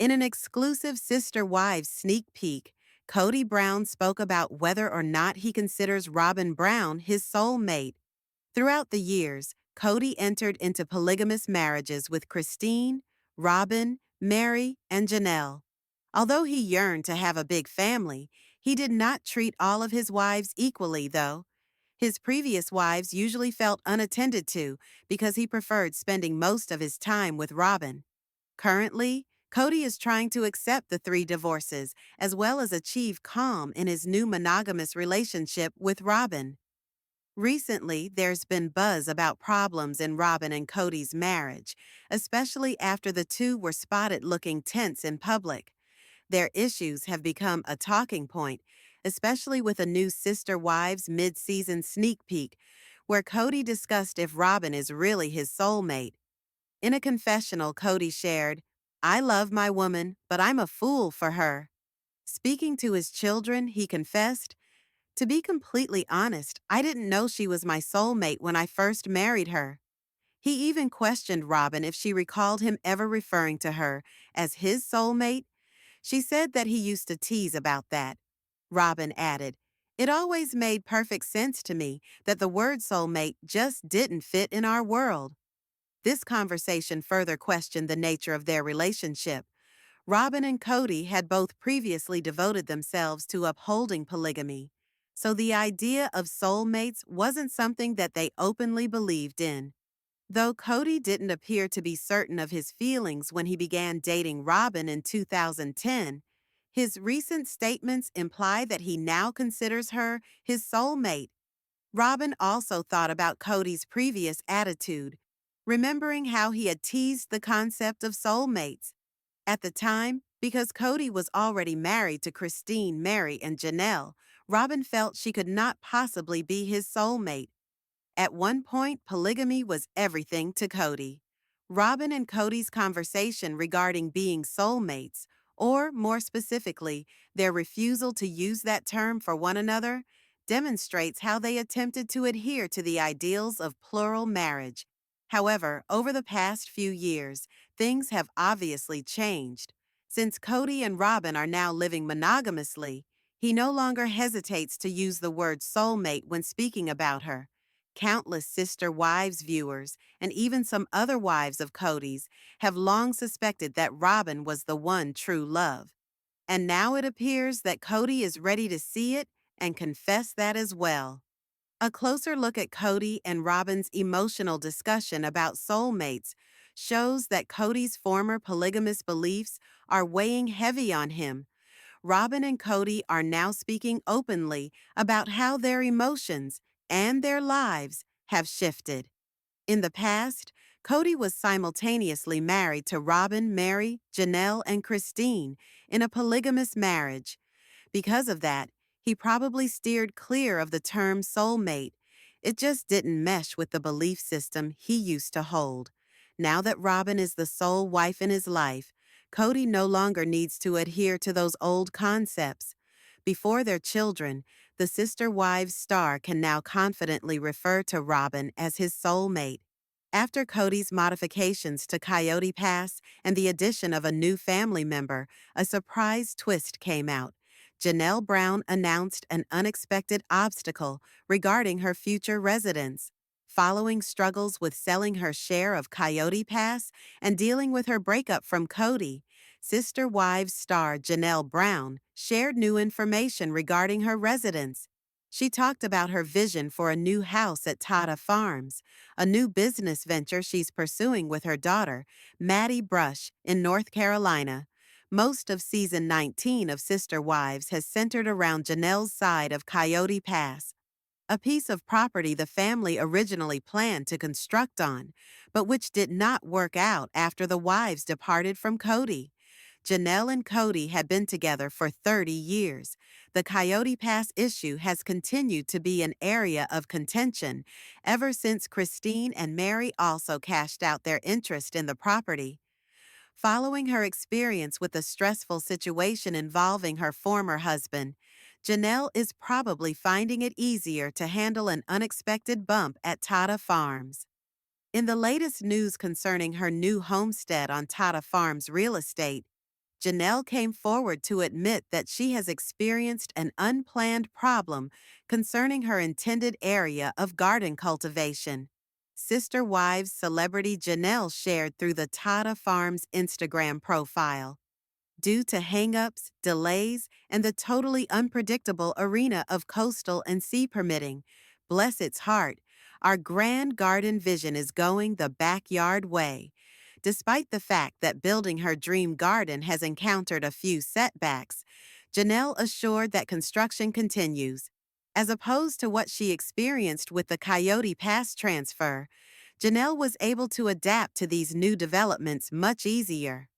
In an exclusive Sister Wives sneak peek, Kody Brown spoke about whether or not he considers Robyn Brown his soulmate. Throughout the years, Kody entered into polygamous marriages with Christine, Robyn, Mary, and Janelle. Although he yearned to have a big family, he did not treat all of his wives equally, though. His previous wives usually felt unattended to because he preferred spending most of his time with Robyn. Currently, Kody is trying to accept the 3 divorces as well as achieve calm in his new monogamous relationship with Robyn. Recently, there's been buzz about problems in Robyn and Kody's marriage, especially after the two were spotted looking tense in public. Their issues have become a talking point, especially with a new Sister Wives mid-season sneak peek, where Kody discussed if Robyn is really his soulmate. In a confessional, Kody shared, "I love my woman, but I'm a fool for her." Speaking to his children, he confessed, "To be completely honest, I didn't know she was my soulmate when I first married her." He even questioned Robyn if she recalled him ever referring to her as his soulmate. She said that he used to tease about that. Robyn added, "It always made perfect sense to me that the word soulmate just didn't fit in our world." This conversation further questioned the nature of their relationship. Robyn and Kody had both previously devoted themselves to upholding polygamy, so the idea of soulmates wasn't something that they openly believed in. Though Kody didn't appear to be certain of his feelings when he began dating Robyn in 2010, his recent statements imply that he now considers her his soulmate. Robyn also thought about Kody's previous attitude, remembering how he had teased the concept of soulmates. At the time, because Kody was already married to Christine, Mary, and Janelle, Robyn felt she could not possibly be his soulmate. At one point, polygamy was everything to Kody. Robyn and Kody's conversation regarding being soulmates, or more specifically, their refusal to use that term for one another, demonstrates how they attempted to adhere to the ideals of plural marriage. However, over the past few years, things have obviously changed. Since Kody and Robyn are now living monogamously, he no longer hesitates to use the word soulmate when speaking about her. Countless Sister Wives viewers, and even some other wives of Kody's, have long suspected that Robyn was the one true love. And now it appears that Kody is ready to see it and confess that as well. A closer look at Kody and Robyn's emotional discussion about soulmates shows that Kody's former polygamous beliefs are weighing heavy on him. Robyn and Kody are now speaking openly about how their emotions and their lives have shifted. In the past, Kody was simultaneously married to Robyn, Mary, Janelle, and Christine in a polygamous marriage. Because of that, he probably steered clear of the term soulmate. It just didn't mesh with the belief system he used to hold. Now that Robyn is the sole wife in his life, Kody no longer needs to adhere to those old concepts. Before their children, the Sister Wives star can now confidently refer to Robyn as his soulmate. After Kody's modifications to Coyote Pass and the addition of a new family member, a surprise twist came out. Janelle Brown announced an unexpected obstacle regarding her future residence. Following struggles with selling her share of Coyote Pass and dealing with her breakup from Kody, Sister Wives star Janelle Brown shared new information regarding her residence. She talked about her vision for a new house at Tata Farms, a new business venture she's pursuing with her daughter, Maddie Brush, in North Carolina. Most of season 19 of Sister Wives has centered around Janelle's side of Coyote Pass, a piece of property the family originally planned to construct on, but which did not work out after the wives departed from Kody. Janelle and Kody had been together for 30 years. The Coyote Pass issue has continued to be an area of contention ever since Christine and Mary also cashed out their interest in the property. Following her experience with a stressful situation involving her former husband, Janelle is probably finding it easier to handle an unexpected bump at Tata Farms. In the latest news concerning her new homestead on Tata Farms real estate, Janelle came forward to admit that she has experienced an unplanned problem concerning her intended area of garden cultivation. Sister Wives celebrity Janelle shared through the Tata Farms Instagram profile. Due to hangups, delays, and the totally unpredictable arena of coastal and sea permitting, bless its heart, our grand garden vision is going the backyard way. Despite the fact that building her dream garden has encountered a few setbacks, Janelle assured that construction continues. As opposed to what she experienced with the Coyote Pass transfer, Janelle was able to adapt to these new developments much easier.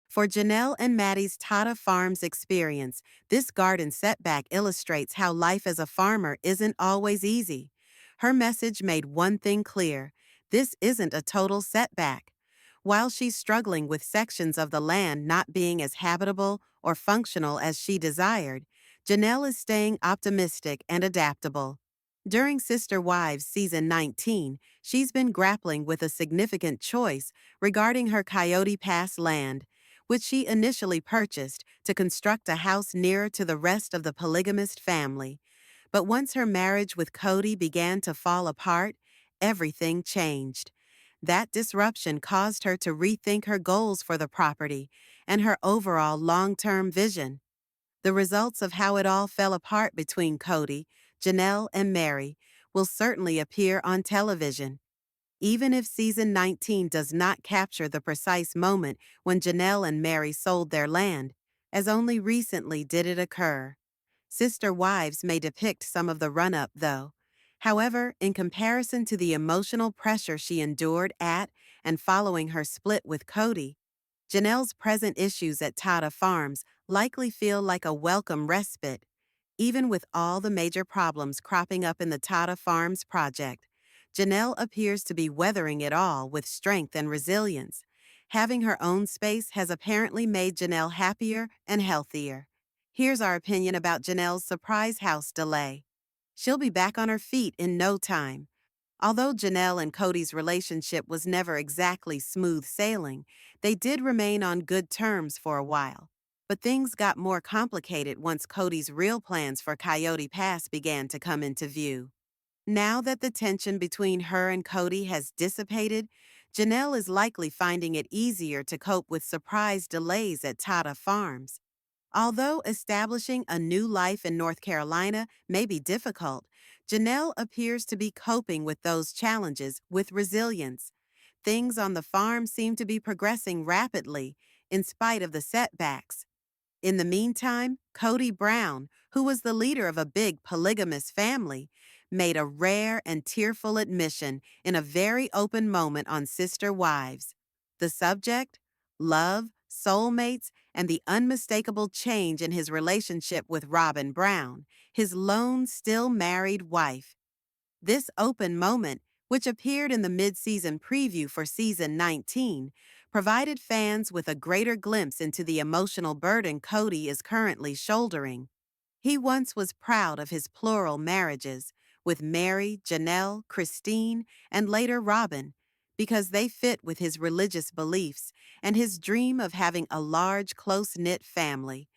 For Janelle and Maddie's Tata Farms experience, this garden setback illustrates how life as a farmer isn't always easy. Her message made one thing clear: this isn't a total setback. While she's struggling with sections of the land not being as habitable or functional as she desired, Janelle is staying optimistic and adaptable. During Sister Wives Season 19, she's been grappling with a significant choice regarding her Coyote Pass land, which she initially purchased to construct a house nearer to the rest of the polygamist family. But once her marriage with Kody began to fall apart, everything changed. That disruption caused her to rethink her goals for the property and her overall long-term vision. The results of how it all fell apart between Kody, Janelle, and Mary will certainly appear on television. Even if season 19 does not capture the precise moment when Janelle and Mary sold their land, as only recently did it occur. Sister Wives may depict some of the run-up, though. However, in comparison to the emotional pressure she endured at and following her split with Kody, Janelle's present issues at Tata Farms likely feel like a welcome respite. Even with all the major problems cropping up in the Tata Farms project, Janelle appears to be weathering it all with strength and resilience. Having her own space has apparently made Janelle happier and healthier. Here's our opinion about Janelle's surprise house delay. She'll be back on her feet in no time. Although Janelle and Kody's relationship was never exactly smooth sailing, they did remain on good terms for a while. But things got more complicated once Kody's real plans for Coyote Pass began to come into view. Now that the tension between her and Kody has dissipated, Janelle is likely finding it easier to cope with surprise delays at Tata Farms. Although establishing a new life in North Carolina may be difficult, Janelle appears to be coping with those challenges with resilience. Things on the farm seem to be progressing rapidly, in spite of the setbacks. In the meantime, Kody Brown, who was the leader of a big polygamous family, made a rare and tearful admission in a very open moment on Sister Wives. The subject? Love, soulmates, and the unmistakable change in his relationship with Robyn Brown, his lone, still married wife. This open moment, which appeared in the mid-season preview for season 19, provided fans with a greater glimpse into the emotional burden Kody is currently shouldering. He once was proud of his plural marriages, with Mary, Janelle, Christine, and later Robyn, because they fit with his religious beliefs and his dream of having a large, close-knit family.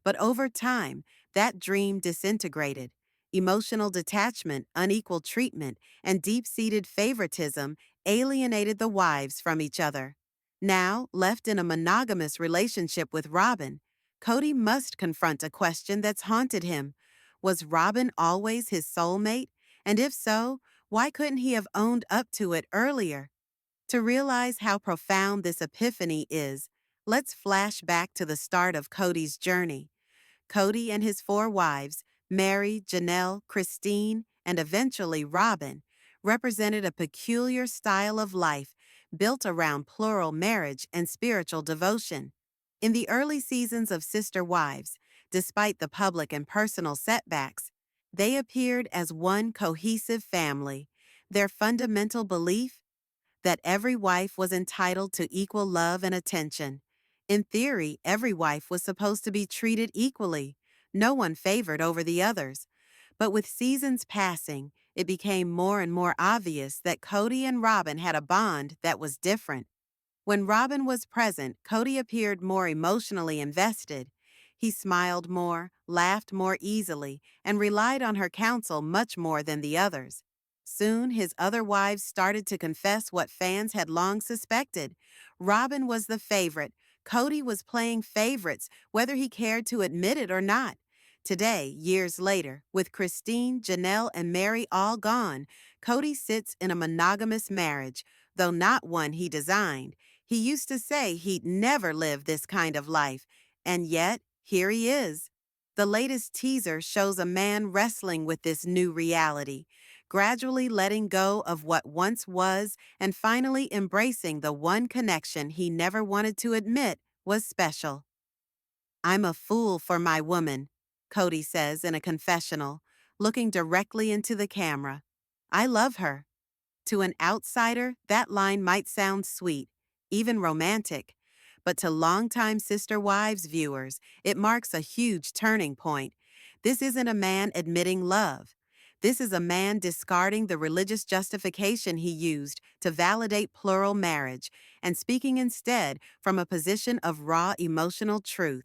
But over time, that dream disintegrated. Emotional detachment, unequal treatment, and deep-seated favoritism alienated the wives from each other. Now, left in a monogamous relationship with Robyn, Kody must confront a question that's haunted him. Was Robyn always his soulmate? And if so, why couldn't he have owned up to it earlier? To realize how profound this epiphany is, let's flash back to the start of Kody's journey. Kody and his four wives, Mary, Janelle, Christine, and eventually Robyn, represented a peculiar style of life built around plural marriage and spiritual devotion. In the early seasons of Sister Wives, despite the public and personal setbacks, they appeared as one cohesive family. Their fundamental belief? That every wife was entitled to equal love and attention. In theory, every wife was supposed to be treated equally, no one favored over the others. But with seasons passing, it became more and more obvious that Kody and Robyn had a bond that was different. When Robyn was present, Kody appeared more emotionally invested. He smiled more, laughed more easily, and relied on her counsel much more than the others. Soon, his other wives started to confess what fans had long suspected. Robyn was the favorite. Kody was playing favorites, whether he cared to admit it or not. Today, years later, with Christine, Janelle, and Mary all gone, Kody sits in a monogamous marriage, though not one he designed. He used to say he'd never live this kind of life, and yet, here he is. The latest teaser shows a man wrestling with this new reality, gradually letting go of what once was and finally embracing the one connection he never wanted to admit was special. I'm a fool for my woman, Kody says in a confessional, looking directly into the camera. I love her. To an outsider, that line might sound sweet, even romantic, but to longtime Sister Wives viewers, it marks a huge turning point. This isn't a man admitting love. This is a man discarding the religious justification he used to validate plural marriage and speaking instead from a position of raw emotional truth.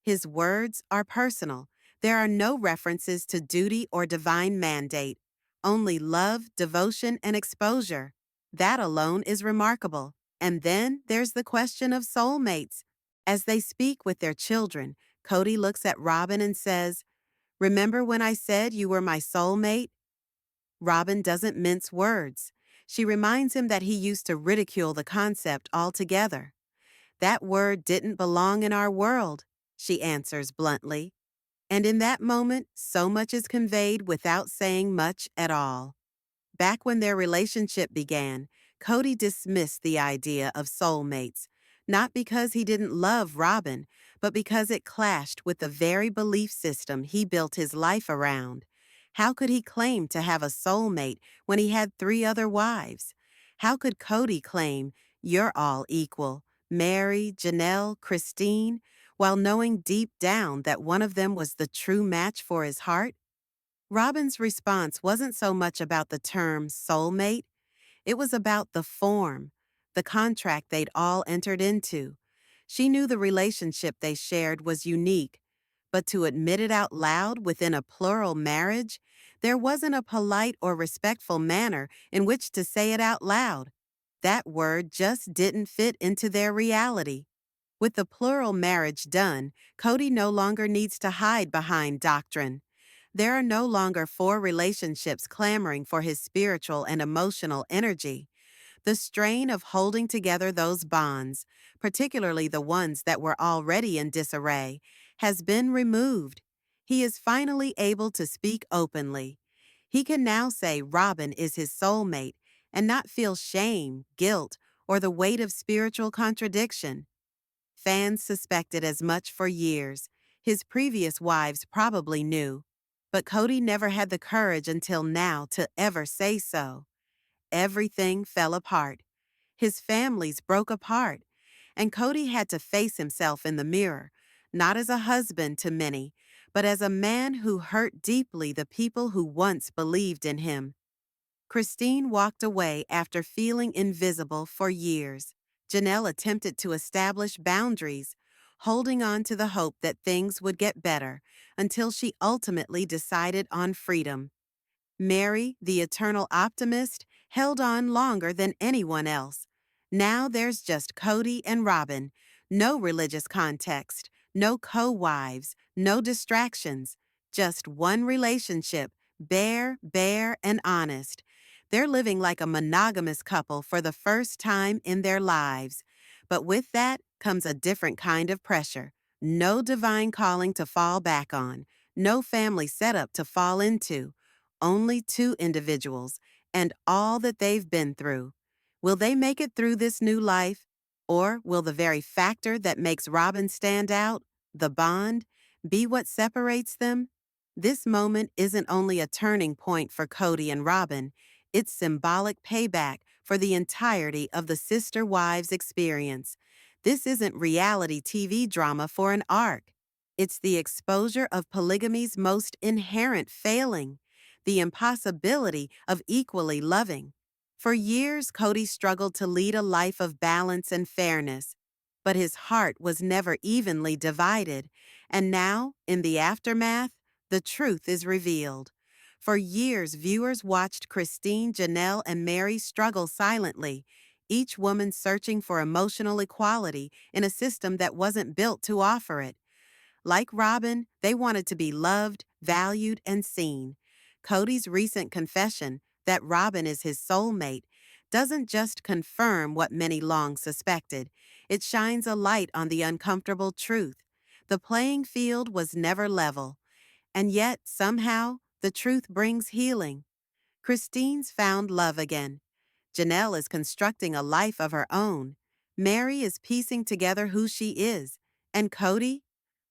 His words are personal. There are no references to duty or divine mandate. Only love, devotion, and exposure. That alone is remarkable. And then there's the question of soulmates. As they speak with their children, Kody looks at Robyn and says, "Remember when I said you were my soulmate?" Robyn doesn't mince words. She reminds him that he used to ridicule the concept altogether. That word didn't belong in our world, she answers bluntly. And in that moment, so much is conveyed without saying much at all. Back when their relationship began, Kody dismissed the idea of soulmates, not because he didn't love Robyn, but because it clashed with the very belief system he built his life around. How could he claim to have a soulmate when he had 3 other wives? How could Kody claim, "You're all equal, Mary, Janelle, Christine," while knowing deep down that one of them was the true match for his heart? Robyn's response wasn't so much about the term soulmate, it was about the form, the contract they'd all entered into. She knew the relationship they shared was unique, but to admit it out loud within a plural marriage, there wasn't a polite or respectful manner in which to say it out loud. That word just didn't fit into their reality. With the plural marriage done, Kody no longer needs to hide behind doctrine. There are no longer 4 relationships clamoring for his spiritual and emotional energy. The strain of holding together those bonds, particularly the ones that were already in disarray, has been removed. He is finally able to speak openly. He can now say Robyn is his soulmate and not feel shame, guilt, or the weight of spiritual contradiction. Fans suspected as much for years. His previous wives probably knew. But Kody never had the courage until now to ever say so. Everything fell apart. His families broke apart. And Kody had to face himself in the mirror, not as a husband to many, but as a man who hurt deeply the people who once believed in him. Christine walked away after feeling invisible for years. Janelle attempted to establish boundaries, holding on to the hope that things would get better until she ultimately decided on freedom. Mary, the eternal optimist, held on longer than anyone else. Now there's just Kody and Robyn. No religious context, no co-wives, no distractions. Just one relationship, bare, and honest. They're living like a monogamous couple for the first time in their lives. But with that comes a different kind of pressure. No divine calling to fall back on. No family setup to fall into. Only 2 individuals, and all that they've been through. Will they make it through this new life? Or will the very factor that makes Robyn stand out, the bond, be what separates them? This moment isn't only a turning point for Kody and Robyn, it's symbolic payback for the entirety of the Sister Wives experience. This isn't reality TV drama for an arc. It's the exposure of polygamy's most inherent failing, the impossibility of equally loving. For years, Kody struggled to lead a life of balance and fairness, but his heart was never evenly divided. And now, in the aftermath, the truth is revealed. For years, viewers watched Christine, Janelle, and Mary struggle silently, each woman searching for emotional equality in a system that wasn't built to offer it. Like Robyn, they wanted to be loved, valued, and seen. Kody's recent confession that Robyn is his soulmate doesn't just confirm what many long suspected, it shines a light on the uncomfortable truth. The playing field was never level, and yet, somehow, the truth brings healing. Christine's found love again. Janelle is constructing a life of her own. Mary is piecing together who she is. And Kody?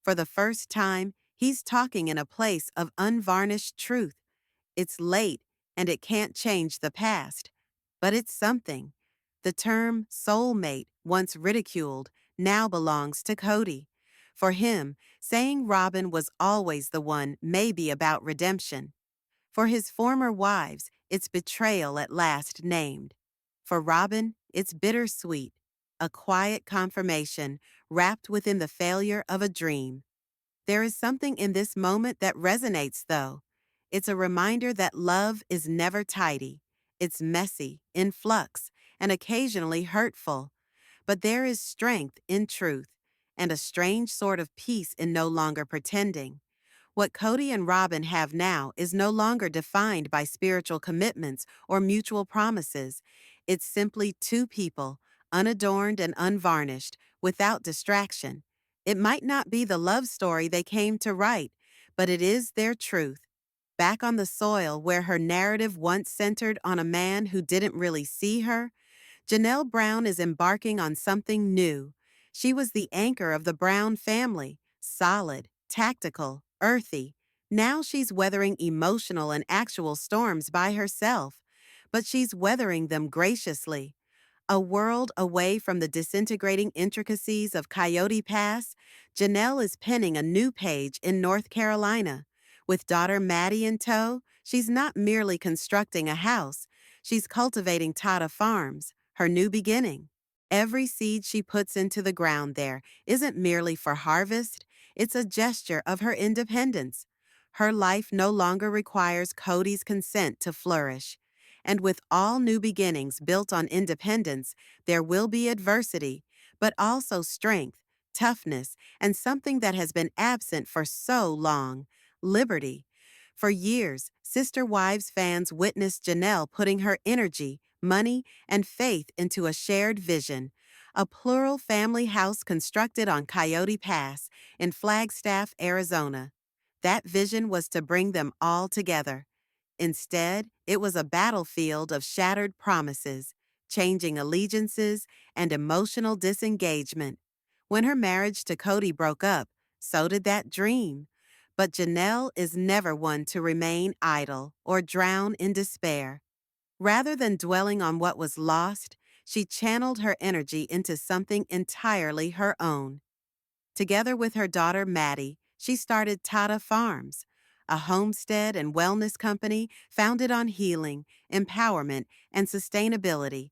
For the first time, he's talking in a place of unvarnished truth. It's late, and it can't change the past. But it's something. The term soulmate, once ridiculed, now belongs to Kody. For him, saying Robyn was always the one may be about redemption. For his former wives, it's betrayal at last named. For Robyn, it's bittersweet, a quiet confirmation wrapped within the failure of a dream. There is something in this moment that resonates, though. It's a reminder that love is never tidy. It's messy, in flux, and occasionally hurtful. But there is strength in truth, and a strange sort of peace in no longer pretending. What Kody and Robyn have now is no longer defined by spiritual commitments or mutual promises. It's simply two people, unadorned and unvarnished, without distraction. It might not be the love story they came to write, but it is their truth. Back on the soil where her narrative once centered on a man who didn't really see her, Janelle Brown is embarking on something new. She was the anchor of the Brown family, solid, tactical, earthy. Now she's weathering emotional and actual storms by herself, but she's weathering them graciously. A world away from the disintegrating intricacies of Coyote Pass, Janelle is penning a new page in North Carolina. With daughter Maddie in tow, she's not merely constructing a house, she's cultivating Tata Farms, her new beginning. Every seed she puts into the ground there isn't merely for harvest, it's a gesture of her independence. Her life no longer requires Kody's consent to flourish. And with all new beginnings built on independence, there will be adversity, but also strength, toughness, and something that has been absent for so long, liberty. For years, Sister Wives fans witnessed Janelle putting her energy, money, and faith into a shared vision, a plural family house constructed on Coyote Pass in Flagstaff, Arizona. That vision was to bring them all together. Instead, it was a battlefield of shattered promises, changing allegiances, and emotional disengagement. When her marriage to Kody broke up, so did that dream. But Janelle is never one to remain idle or drown in despair. Rather than dwelling on what was lost, she channeled her energy into something entirely her own. Together with her daughter Maddie, she started Tata Farms, a homestead and wellness company founded on healing, empowerment, and sustainability.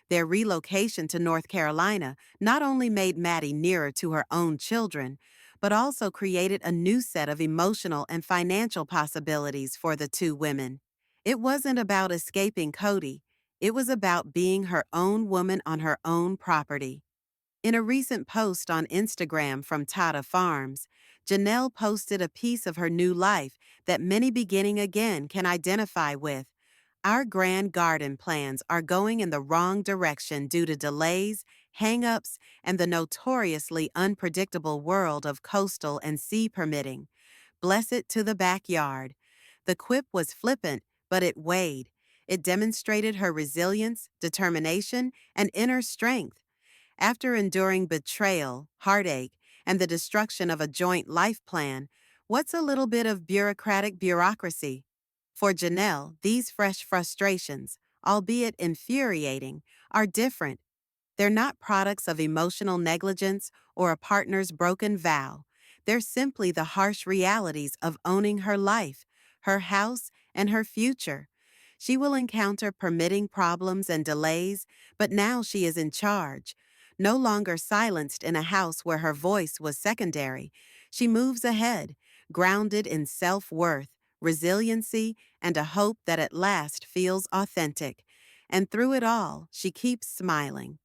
Their relocation to North Carolina not only made Maddie nearer to her own children, but also created a new set of emotional and financial possibilities for the two women. It wasn't about escaping Kody. It was about being her own woman on her own property. In a recent post on Instagram from Tata Farms, Janelle posted a piece of her new life that many beginning again can identify with. Our grand garden plans are going in the wrong direction due to delays, hang-ups, and the notoriously unpredictable world of coastal and sea permitting. Bless it to the backyard. The quip was flippant, but it weighed. It demonstrated her resilience, determination, and inner strength. After enduring betrayal, heartache, and the destruction of a joint life plan, what's a little bit of bureaucratic bureaucracy? For Janelle, these fresh frustrations, albeit infuriating, are different. They're not products of emotional negligence or a partner's broken vow. They're simply the harsh realities of owning her life, her house, and her future. She will encounter permitting problems and delays, but now she is in charge. No longer silenced in a house where her voice was secondary, she moves ahead, grounded in self-worth, resiliency, and a hope that at last feels authentic. And through it all, she keeps smiling,